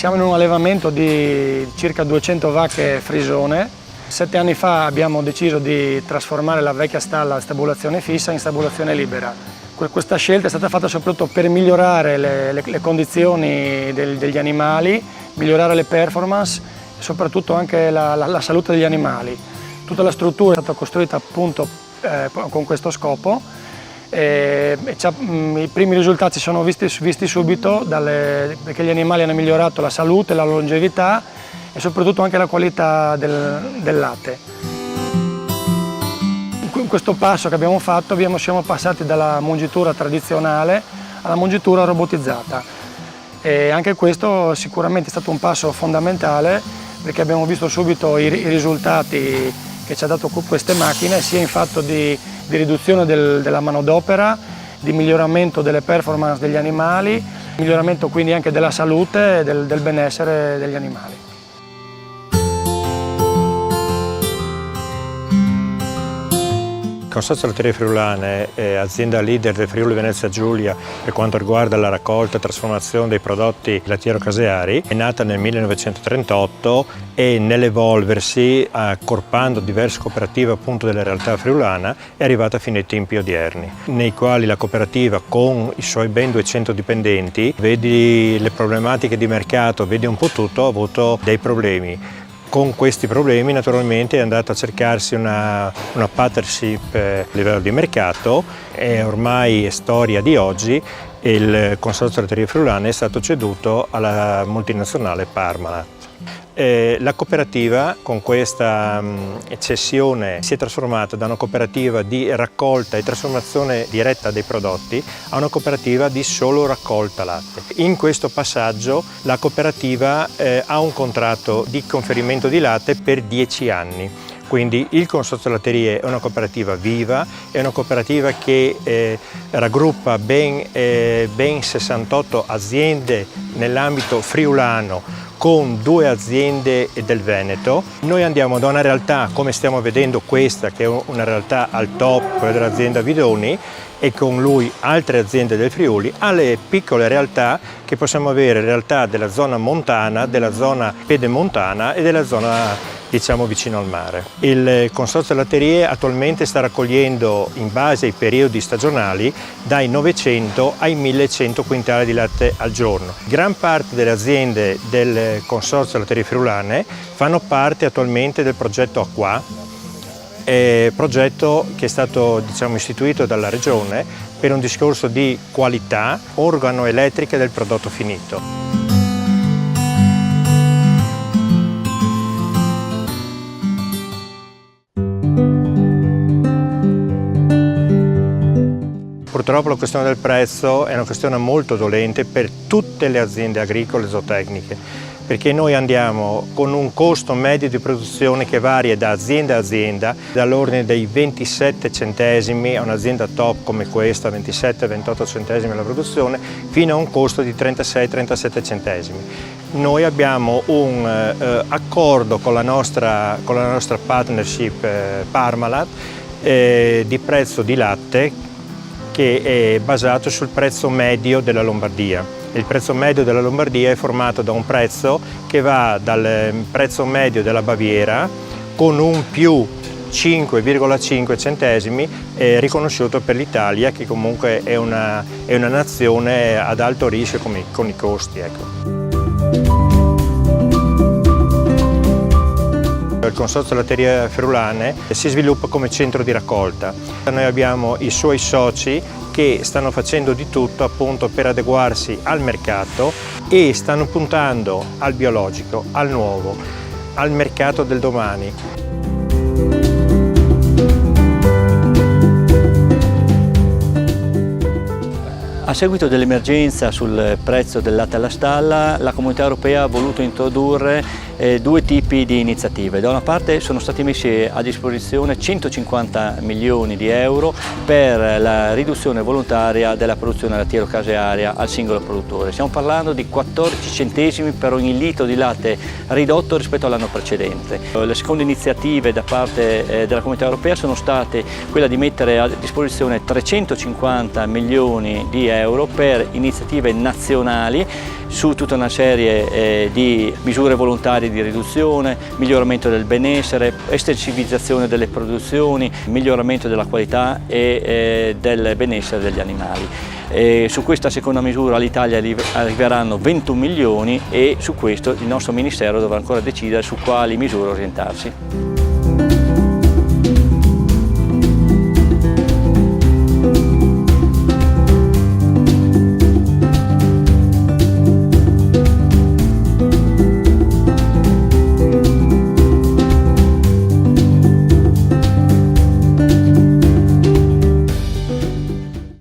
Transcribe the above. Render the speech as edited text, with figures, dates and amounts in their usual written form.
Siamo in un allevamento di circa 200 vacche frisone. 7 anni fa abbiamo deciso di trasformare la vecchia stalla a stabulazione fissa in stabulazione libera. Questa scelta è stata fatta soprattutto per migliorare le condizioni degli animali, migliorare le performance e soprattutto anche la salute degli animali. Tutta la struttura è stata costruita appunto con questo scopo. I primi risultati si sono visti subito perché gli animali hanno migliorato la salute, la longevità e soprattutto anche la qualità del latte. In questo passo che abbiamo fatto siamo passati dalla mungitura tradizionale alla mungitura robotizzata e anche questo sicuramente è stato un passo fondamentale perché abbiamo visto subito i risultati che ci ha dato queste macchine, sia in fatto di riduzione della manodopera, di miglioramento delle performance degli animali, miglioramento quindi anche della salute e del benessere degli animali. Il Consorzio Latterie Friulane è azienda leader del Friuli Venezia Giulia per quanto riguarda la raccolta e trasformazione dei prodotti lattiero-caseari. È nata nel 1938 e nell'evolversi, accorpando diverse cooperative appunto della realtà friulana, è arrivata fino ai tempi odierni, nei quali la cooperativa con i suoi ben 200 dipendenti, vedi le problematiche di mercato, vedi un po' tutto, ha avuto dei problemi. Con questi problemi naturalmente è andata a cercarsi una partnership a livello di mercato e ormai è storia di oggi. Il Consorzio Latterie Friulane è stato ceduto alla multinazionale Parmalat. La cooperativa con questa cessione si è trasformata da una cooperativa di raccolta e trasformazione diretta dei prodotti a una cooperativa di solo raccolta latte. In questo passaggio la cooperativa ha un contratto di conferimento di latte per 10 anni. Quindi il Consorzio Latterie è una cooperativa viva, è una cooperativa che raggruppa ben 68 aziende nell'ambito friulano con 2 aziende del Veneto. Noi andiamo da una realtà, come stiamo vedendo questa, che è una realtà al top, quella dell'azienda Vidoni, e con lui altre aziende del Friuli, alle piccole realtà che possiamo avere, realtà della zona montana, della zona pedemontana e della zona diciamo vicino al mare. Il Consorzio Latterie attualmente sta raccogliendo, in base ai periodi stagionali, dai 900 ai 1100 quintali di latte al giorno. Gran parte delle aziende del Consorzio Latterie Friulane fanno parte attualmente del progetto Acqua, progetto che è stato istituito dalla Regione per un discorso di qualità organoelettrica del prodotto finito. Purtroppo la questione del prezzo è una questione molto dolente per tutte le aziende agricole e zootecniche, perché noi andiamo con un costo medio di produzione che varia da azienda a azienda, dall'ordine dei 27 centesimi a un'azienda top come questa, 27-28 centesimi la produzione, fino a un costo di 36-37 centesimi. Noi abbiamo un accordo con la nostra partnership Parmalat di prezzo di latte che è basato sul prezzo medio della Lombardia. Il prezzo medio della Lombardia è formato da un prezzo che va dal prezzo medio della Baviera con un più 5,5 centesimi riconosciuto per l'Italia, che comunque è una nazione ad alto rischio con i costi. Ecco. Il Consorzio Latterie Friulane si sviluppa come centro di raccolta. Noi abbiamo i suoi soci che stanno facendo di tutto appunto per adeguarsi al mercato e stanno puntando al biologico, al nuovo, al mercato del domani. A seguito dell'emergenza sul prezzo del latte alla stalla, la Comunità Europea ha voluto introdurre 2 tipi di iniziative. Da una parte sono stati messi a disposizione 150 milioni di euro per la riduzione volontaria della produzione lattiero-casearia al singolo produttore. Stiamo parlando di 14 centesimi per ogni litro di latte ridotto rispetto all'anno precedente. Le seconde iniziative da parte della Comunità Europea sono state quella di mettere a disposizione 350 milioni di euro per iniziative nazionali su tutta una serie di misure volontarie di riduzione, miglioramento del benessere, estensivizzazione delle produzioni, miglioramento della qualità e del benessere degli animali. Su questa seconda misura all'Italia arriveranno 21 milioni e su questo il nostro Ministero dovrà ancora decidere su quali misure orientarsi.